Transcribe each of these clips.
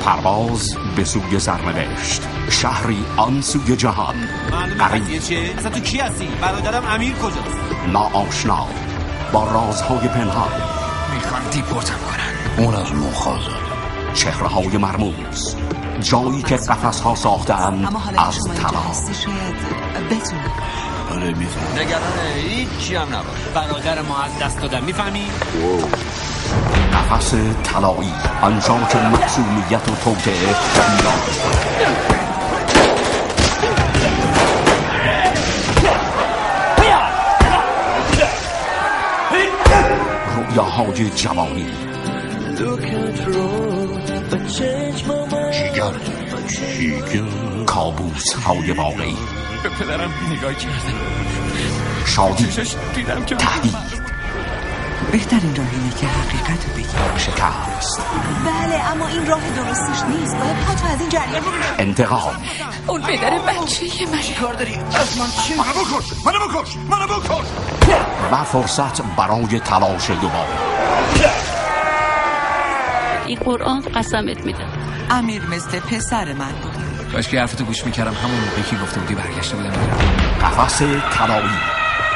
پرواز به سوی سرنوشت، شهری آن سوی جهان. معلومه چیه؟ اصلا تو کی هستی؟ برادرم امیر کجاست؟ ناآشنا با رازهای پنهان. میخوان دیپورتم کنن. اون از مخازن. چهره‌های مرموز، جایی که قفس‌ها ساخته‌اند از طلا. آره میفهم. نگران هیچی هم نباش. برادر ما از دست دادم، میفهمی؟ قفس طلایی، آنجا که معصومیت و توطئه رویاهای جوانی، جیگر کابوس های واقعی، به پدرم نگاه کردم، شادی، دیدم که تهدید، بهترین راه اینه که حقیقت رو بگی. شکست، بله اما این راه درستیش نیست. باید پاتو از این جریان بگیرم. انتقام. اون پدر بچه من. کار داری؟ از من چی؟ منو بکش و فرصت برای تلاش دوباره. این قرآن قسمت میدم امیر مثل پسر من بود. کاش که حرفتو گوش میکردم همون موقعی که گفته بودی برگشته بودم. قفس طلایی،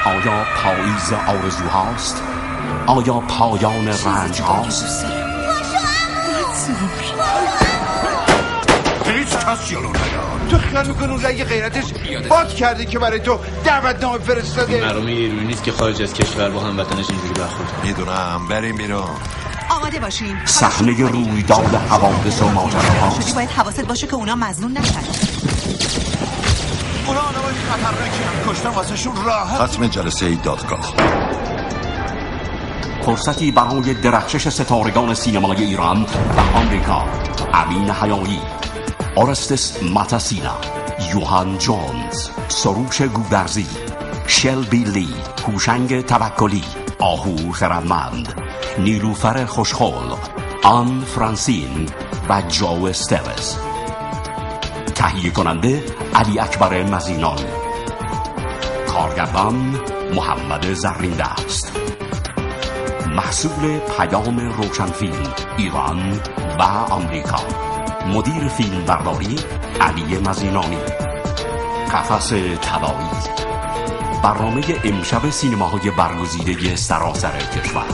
آیا پاییز آرزوهاست؟ آیا پایان رنج هاست؟ هیچ کس جلو نیاد. تو خیال میکنی اون رأی غیرتش باد کرده که برای تو دعوتنامه فرستاده؟ معلومه یه روی نیست که خارج از کشور با هموطنش اینجوری برخورد کنه. میدونم. بریم بیرون. آماده باشین. صحنه رویداد حوادث و ماجراهاست. باید حواست باشه که اونا مظنون نشن. اونا آدمای خطرناکی هم کشتن واسهشون راحت. ختم جلسه دادگاه. فرصتی برای درخشش ستارگان سینمای ایران و آمریکا. امین حیایی، اورستس ماتاسینا، یوهان جونز، سروش گودرزی، شلبی لی، هوشنگ توکلی، آهو خردمند، نیلوفر خوشخلق، آن فرانسین و جو استیوز. تهیه کننده علی اکبر مزینانی. کارگردان محمد زرین‌دست. محصول پیام روشنفیلم ایران و آمریکا. مدیر فیلم برداری علی مزینانی. قفس طلایی، برنامه امشب سینماهای برگزیده سراسر کشور.